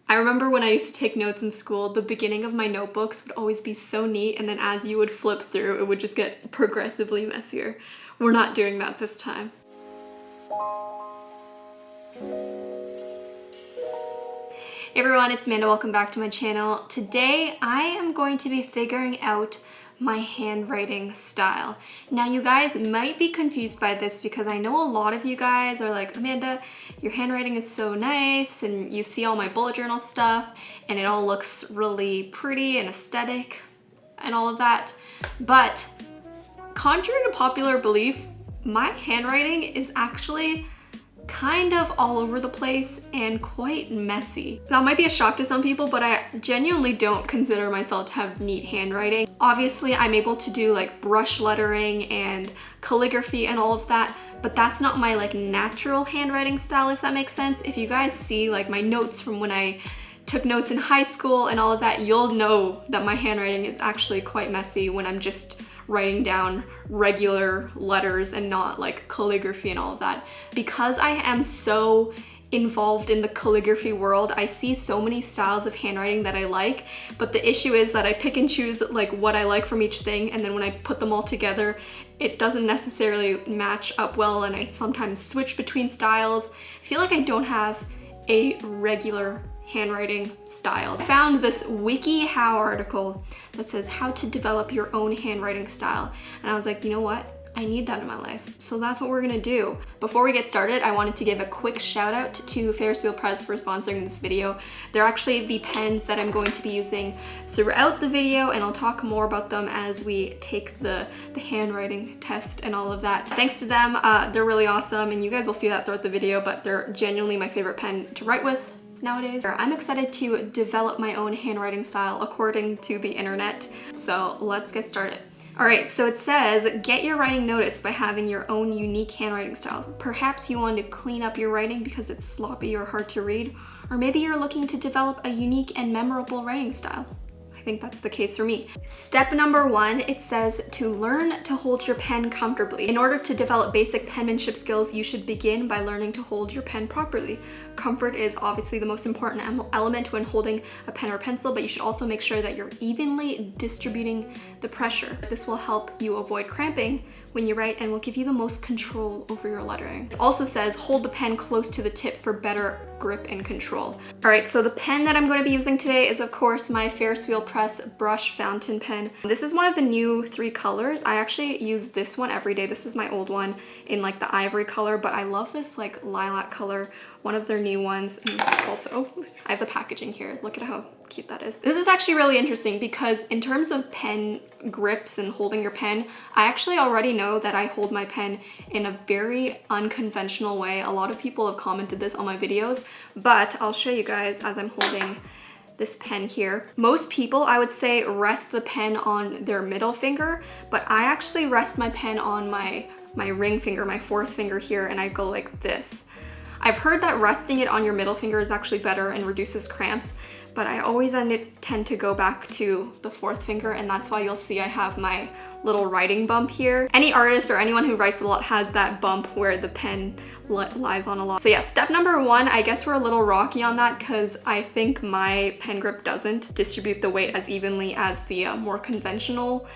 I remember when I used to take notes in school, the beginning of my notebooks would always be so neat, and then as you would flip through, it would just get progressively messier. We're not doing that this time. Hey everyone, it's Amanda. Welcome back to my channel. Today I am going to be figuring out my handwriting style. Now you guys might be confused by this because I know a lot of you guys are like, Amanda, your handwriting is so nice, and you see all my bullet journal stuff and it all looks really pretty and aesthetic and all of that. But contrary to popular belief, my handwriting is actually kind of all over the place and quite messy. That might be a shock to some people, but I genuinely don't consider myself to have neat handwriting. Obviously, I'm able to do like brush lettering and calligraphy and all of that, but that's not my like natural handwriting style, if that makes sense. If you guys see like my notes from when I took notes in high school and all of that, you'll know that my handwriting is actually quite messy when I'm just writing down regular letters and not like calligraphy and all of that. Because I am so involved in the calligraphy world, I see so many styles of handwriting that I like, but the issue is that I pick and choose like what I like from each thing, and then when I put them all together, it doesn't necessarily match up well, and I sometimes switch between styles. I feel like I don't have a regular handwriting style. I found this WikiHow article that says how to develop your own handwriting style, and I was like, you know what? I need that in my life. So that's what we're gonna do. Before we get started, I wanted to give a quick shout out to Ferris Wheel Press for sponsoring this video. They're actually the pens that I'm going to be using throughout the video, and I'll talk more about them as we take the handwriting test and all of that. Thanks to them, they're really awesome, and you guys will see that throughout the video, but they're genuinely my favorite pen to write with nowadays. I'm excited to develop my own handwriting style according to the internet. So let's get started. All right, so it says, get your writing noticed by having your own unique handwriting style. Perhaps you want to clean up your writing because it's sloppy or hard to read, or maybe you're looking to develop a unique and memorable writing style. I think that's the case for me. Step number 1, it says to learn to hold your pen comfortably. In order to develop basic penmanship skills, you should begin by learning to hold your pen properly. Comfort is obviously the most important element when holding a pen or pencil, but you should also make sure that you're evenly distributing the pressure. This will help you avoid cramping when you write and will give you the most control over your lettering. It also says hold the pen close to the tip for better grip and control. All right, so the pen that I'm going to be using today is of course my Ferris Wheel Press brush fountain pen. This is one of the new 3 colors. I actually use this one every day. This is my old one in like the ivory color, but I love this like lilac color, one of their new ones. And also, I have the packaging here. Look at how cute that is. This is actually really interesting because in terms of pen grips and holding your pen, I actually already know that I hold my pen in a very unconventional way. A lot of people have commented this on my videos, but I'll show you guys as I'm holding this pen here. Most people, I would say, rest the pen on their middle finger, but I actually rest my pen on my ring finger, my 4th finger here, and I go like this. I've heard that resting it on your middle finger is actually better and reduces cramps, but I always tend to go back to the 4th finger, and that's why you'll see I have my little writing bump here. Any artist or anyone who writes a lot has that bump where the pen lies on a lot. So yeah, step number 1, I guess we're a little rocky on that because I think my pen grip doesn't distribute the weight as evenly as the more conventional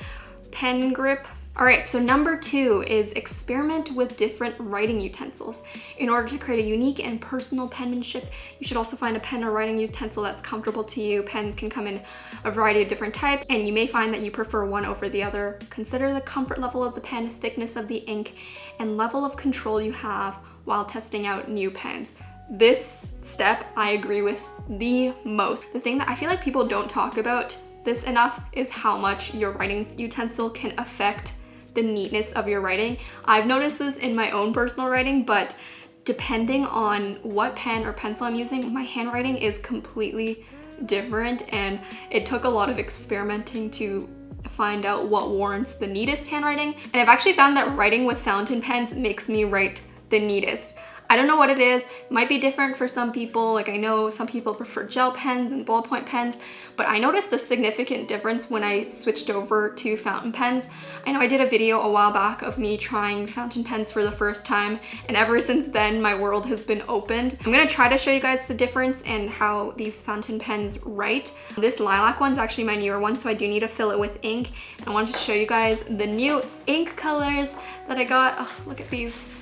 pen grip. All right, so number 2 is experiment with different writing utensils. In order to create a unique and personal penmanship, you should also find a pen or writing utensil that's comfortable to you. Pens can come in a variety of different types, and you may find that you prefer one over the other. Consider the comfort level of the pen, thickness of the ink, and level of control you have while testing out new pens. This step I agree with the most. The thing that I feel like people don't talk about this enough is how much your writing utensil can affect the neatness of your writing. I've noticed this in my own personal writing, but depending on what pen or pencil I'm using, my handwriting is completely different, and it took a lot of experimenting to find out what warrants the neatest handwriting. And I've actually found that writing with fountain pens makes me write the neatest. I don't know what it is. It might be different for some people. Like I know some people prefer gel pens and ballpoint pens, but I noticed a significant difference when I switched over to fountain pens. I know I did a video a while back of me trying fountain pens for the first time, and ever since then my world has been opened. I'm gonna try to show you guys the difference and how these fountain pens write. This lilac one's actually my newer one, so I do need to fill it with ink. I wanted to show you guys the new ink colors that I got. Oh, look at these.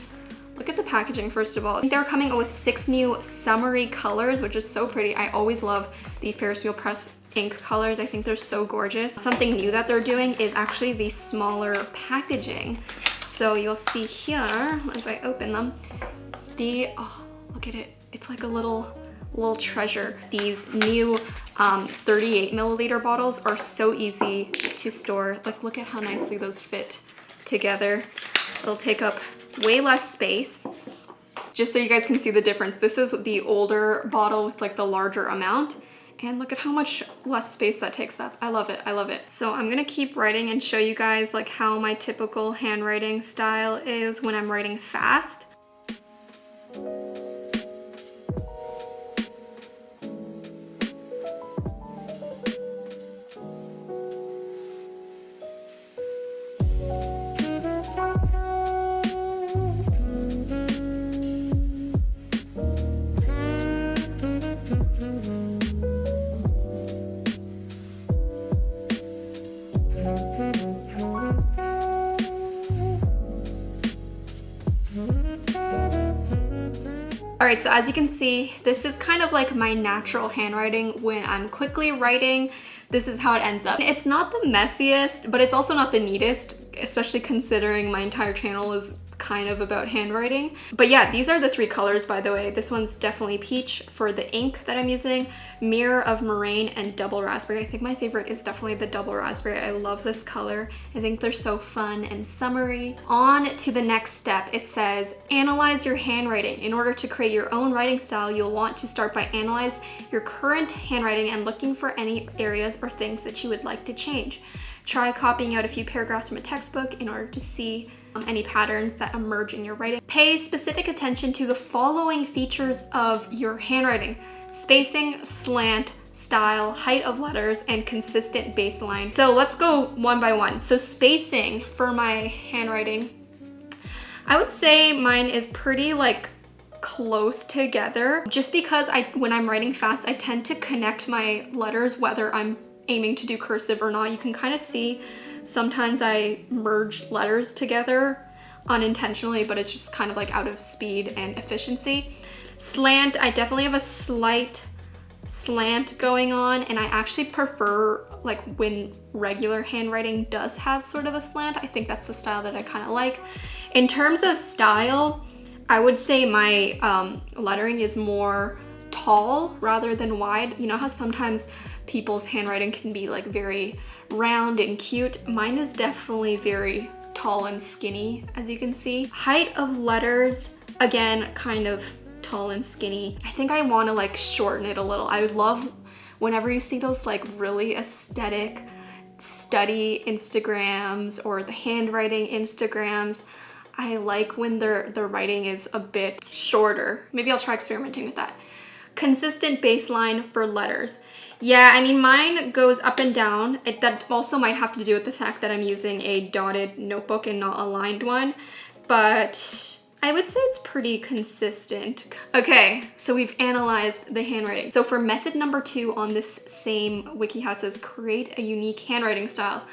Look at the packaging, first of all. I think they're coming with 6 new summery colors, which is so pretty. I always love the Ferris Wheel Press ink colors. I think they're so gorgeous. Something new that they're doing is actually the smaller packaging. So you'll see here, as I open them, oh, look at it. It's like a little treasure. These new 38 milliliter bottles are so easy to store. Like, look at how nicely those fit together. They'll take up way less space. Just so you guys can see the difference, this is the older bottle with like the larger amount, and look at how much less space that takes up. I love it, I love it. So I'm gonna keep writing and show you guys like how my typical handwriting style is when I'm writing fast. Alright, so as you can see, this is kind of like my natural handwriting when I'm quickly writing. This is how it ends up. It's not the messiest, but it's also not the neatest, especially considering my entire channel is kind of about handwriting. But yeah, these are the 3 colors, by the way. This one's definitely peach for the ink that I'm using, mirror of meringue, and double raspberry. I think my favorite is definitely the double raspberry. I love this color. I think they're so fun and summery. On to the next step. It says, analyze your handwriting. In order to create your own writing style, you'll want to start by analyze your current handwriting and looking for any areas or things that you would like to change. Try copying out a few paragraphs from a textbook in order to see any patterns that emerge in your writing. Pay specific attention to the following features of your handwriting: spacing, slant, style, height of letters, and consistent baseline. So let's go one by one. So spacing for my handwriting, I would say mine is pretty like close together, just because when I'm writing fast, I tend to connect my letters whether I'm aiming to do cursive or not. You can kind of see sometimes I merge letters together unintentionally, but it's just kind of like out of speed and efficiency. Slant, I definitely have a slight slant going on, and I actually prefer like when regular handwriting does have sort of a slant. I think that's the style that I kind of like. In terms of style, I would say my lettering is more tall rather than wide. You know how sometimes people's handwriting can be like very round and cute? Mine is definitely very tall and skinny, as you can see. Height of letters, again, kind of tall and skinny. I think I want to like shorten it a little. I would love whenever you see those like really aesthetic study Instagrams or the handwriting Instagrams, I like when their writing is a bit shorter. Maybe I'll try experimenting with that. Consistent baseline for letters. Yeah, I mean, mine goes up and down. That also might have to do with the fact that I'm using a dotted notebook and not a lined one, but I would say it's pretty consistent. Okay, so we've analyzed the handwriting. So for method number 2 on this same WikiHow, it says create a unique handwriting style.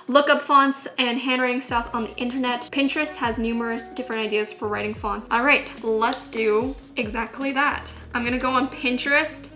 Look up fonts and handwriting styles on the internet. Pinterest has numerous different ideas for writing fonts. All right, let's do exactly that. I'm gonna go on Pinterest,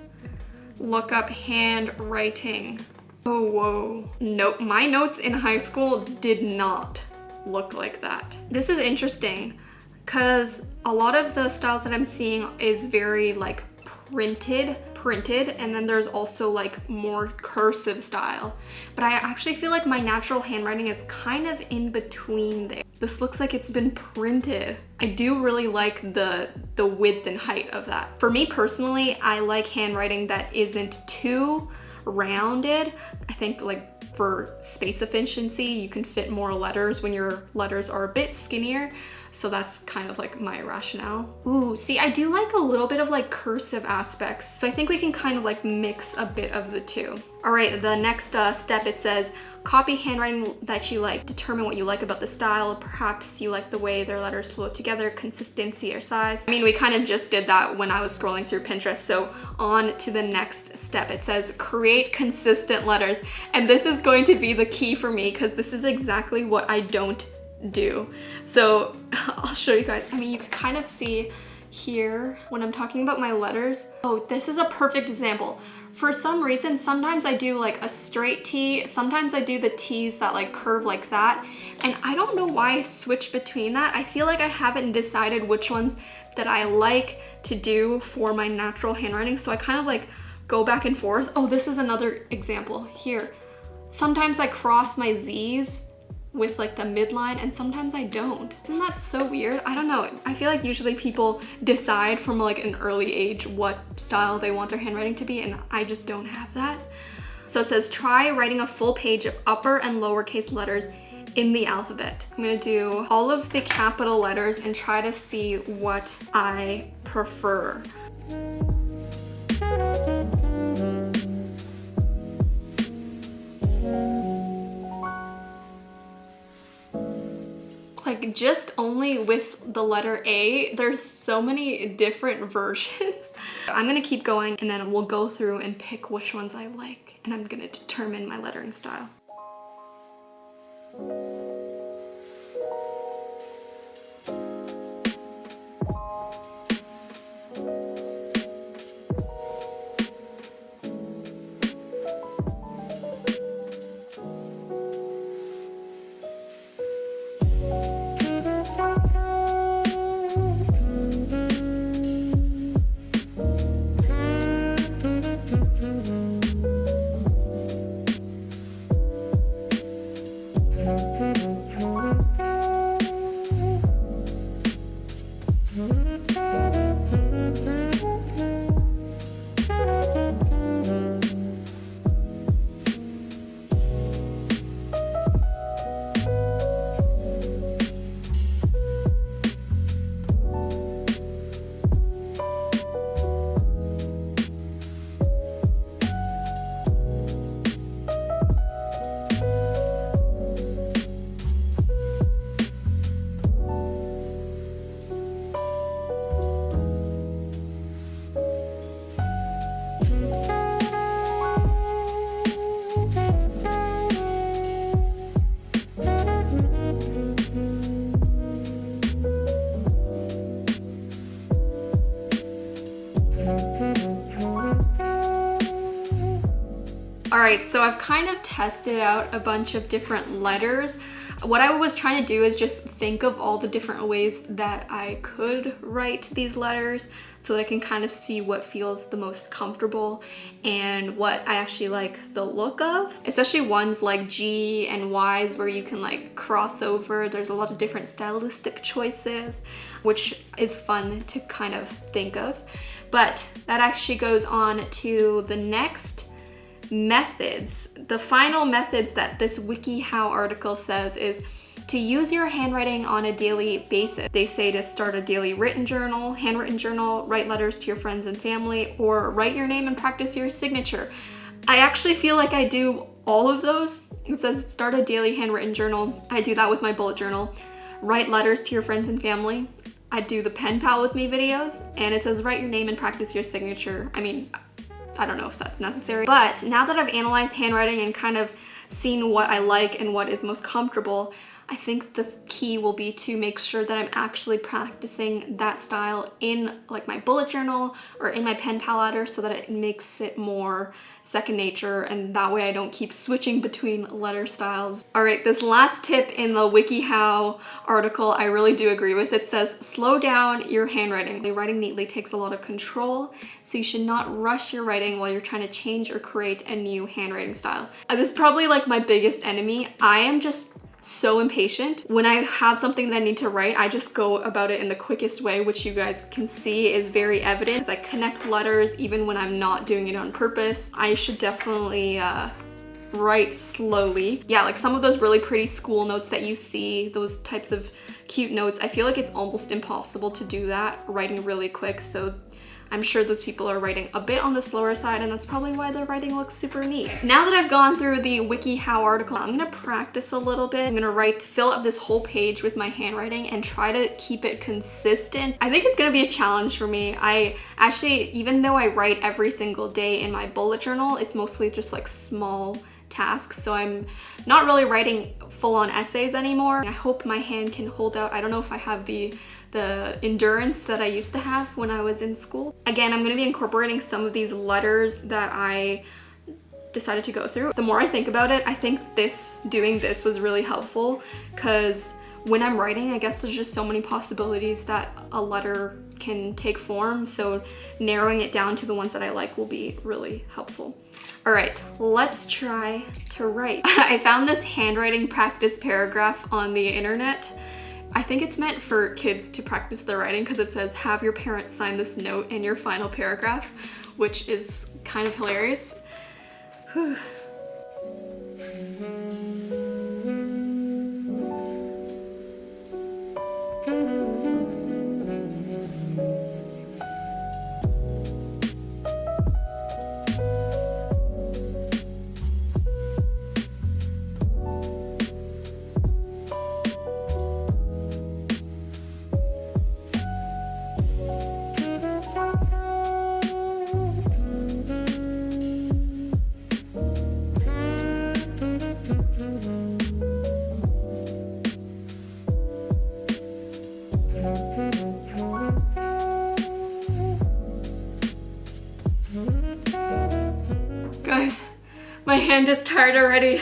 look up handwriting. Oh, whoa. Nope, my notes in high school did not look like that. This is interesting because a lot of the styles that I'm seeing is very like printed, and then there's also like more cursive style. But I actually feel like my natural handwriting is kind of in between there. This looks like it's been printed. I do really like the width and height of that. For me personally, I like handwriting that isn't too rounded. I think like for space efficiency, you can fit more letters when your letters are a bit skinnier. So that's kind of like my rationale. Ooh, see, I do like a little bit of like cursive aspects. So I think we can kind of like mix a bit of the two. All right, the next step, it says, copy handwriting that you like. Determine what you like about the style. Perhaps you like the way their letters flow together, consistency or size. I mean, we kind of just did that when I was scrolling through Pinterest. So on to the next step. It says, create consistent letters. And this is going to be the key for me because this is exactly what I don't do. So I'll show you guys. I mean, you can kind of see here when I'm talking about my letters. Oh, this is a perfect example. For some reason, sometimes I do like a straight T, sometimes I do the T's that like curve like that. And I don't know why I switch between that. I feel like I haven't decided which ones that I like to do for my natural handwriting. So I kind of like go back and forth. Oh, this is another example here. Sometimes I cross my Z's with like the midline and sometimes I don't. Isn't that so weird? I don't know. I feel like usually people decide from like an early age what style they want their handwriting to be, and I just don't have that. So it says, try writing a full page of upper and lowercase letters in the alphabet. I'm gonna do all of the capital letters and try to see what I prefer. Like just only with the letter A, there's so many different versions. I'm gonna keep going and then we'll go through and pick which ones I like, and I'm gonna determine my lettering style. All right, so I've kind of tested out a bunch of different letters. What I was trying to do is just think of all the different ways that I could write these letters so that I can kind of see what feels the most comfortable and what I actually like the look of, especially ones like G and Y's where you can like cross over. There's a lot of different stylistic choices, which is fun to kind of think of. But that actually goes on to the next methods. The final methods that this WikiHow article says is to use your handwriting on a daily basis. They say to start a daily written journal, handwritten journal, write letters to your friends and family, or write your name and practice your signature. I actually feel like I do all of those. It says start a daily handwritten journal. I do that with my bullet journal. Write letters to your friends and family. I do the pen pal with me videos, and it says write your name and practice your signature. I mean, I don't know if that's necessary, but now that I've analyzed handwriting and kind of seen what I like and what is most comfortable, I think the key will be to make sure that I'm actually practicing that style in like my bullet journal or in my pen pal letter so that it makes it more second nature, and that way I don't keep switching between letter styles. All right, this last tip in the WikiHow article I really do agree with. It says slow down your handwriting. Writing neatly takes a lot of control, so you should not rush your writing while you're trying to change or create a new handwriting style. This is probably like my biggest enemy. I am just so impatient. When I have something that I need to write, I just go about it in the quickest way, which you guys can see is very evident. I connect letters even when I'm not doing it on purpose. I should definitely write slowly. Yeah, like some of those really pretty school notes that you see, those types of cute notes, I feel like it's almost impossible to do that writing really quick. So I'm sure those people are writing a bit on the slower side, and that's probably why their writing looks super neat. Now that I've gone through the WikiHow article, I'm gonna practice a little bit. I'm gonna fill up this whole page with my handwriting and try to keep it consistent. I think it's gonna be a challenge for me. I actually, even though I write every single day in my bullet journal, it's mostly just like small tasks, so I'm not really writing full-on essays anymore. I hope my hand can hold out. I don't know if I have the endurance that I used to have when I was in school. Again, I'm going to be incorporating some of these letters that I decided to go through. The more I think about it, I think doing this was really helpful, because when I'm writing, I guess there's just so many possibilities that a letter can take form, so narrowing it down to the ones that I like will be really helpful. All right, let's try to write. I found this handwriting practice paragraph on the internet. I think it's meant for kids to practice their writing, because it says, have your parents sign this note in your final paragraph, which is kind of hilarious. Whew. Guys, my hand is tired already.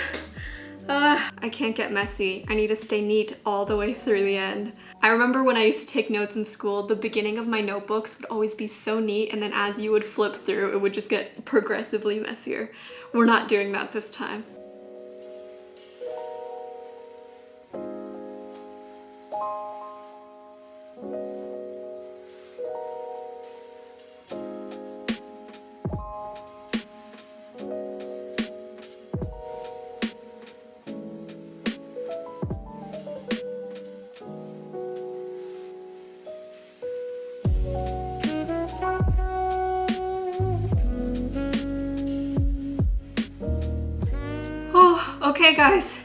I can't get messy. I need to stay neat all the way through the end. I remember when I used to take notes in school, the beginning of my notebooks would always be so neat, and then as you would flip through, it would just get progressively messier. We're not doing that this time. Okay guys,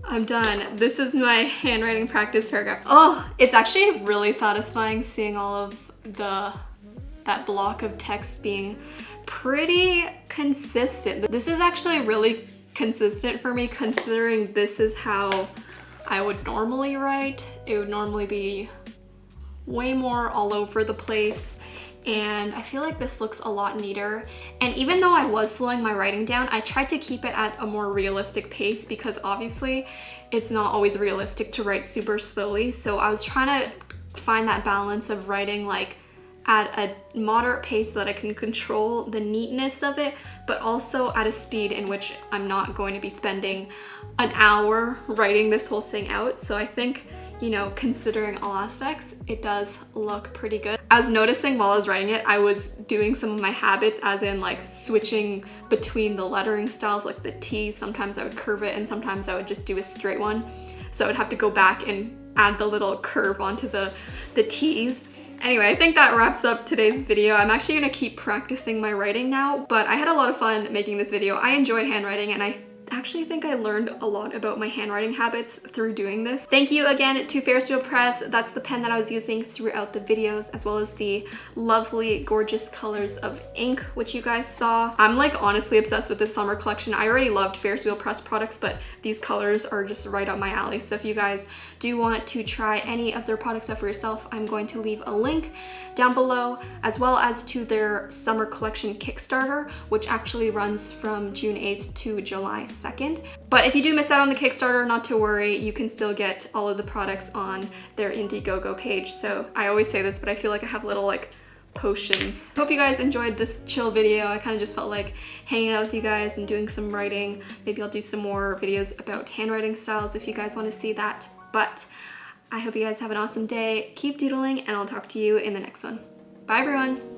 I'm done. This is my handwriting practice paragraph. Oh, it's actually really satisfying seeing all of that block of text being pretty consistent. This is actually really consistent for me, considering this is how I would normally write. It would normally be way more all over the place. And I feel like this looks a lot neater. And even though I was slowing my writing down, I tried to keep it at a more realistic pace, because obviously it's not always realistic to write super slowly. So I was trying to find that balance of writing like at a moderate pace so that I can control the neatness of it, but also at a speed in which I'm not going to be spending an hour writing this whole thing out. So I think, you know, considering all aspects, it does look pretty good. I was noticing while I was writing it, I was doing some of my habits, as in like switching between the lettering styles, like the T. Sometimes I would curve it and sometimes I would just do a straight one. So I would have to go back and add the little curve onto the T's. Anyway, I think that wraps up today's video. I'm actually gonna keep practicing my writing now, but I had a lot of fun making this video. I enjoy handwriting, and I actually think I learned a lot about my handwriting habits through doing this. Thank you again to Ferris Wheel Press. That's the pen that I was using throughout the videos, as well as the lovely, gorgeous colors of ink, which you guys saw. I'm like honestly obsessed with this summer collection. I already loved Ferris Wheel Press products, but these colors are just right up my alley. So if you guys do want to try any of their products out for yourself, I'm going to leave a link down below, as well as to their summer collection Kickstarter, which actually runs from June 8th to July 2nd. But if you do miss out on the Kickstarter, not to worry, you can still get all of the products on their Indiegogo page. So I always say this, but I feel like I have little like potions. Hope you guys enjoyed this chill video. I kind of just felt like hanging out with you guys and doing some writing. Maybe I'll do some more videos about handwriting styles if you guys want to see that. But I hope you guys have an awesome day. Keep doodling, and I'll talk to you in the next one. Bye everyone.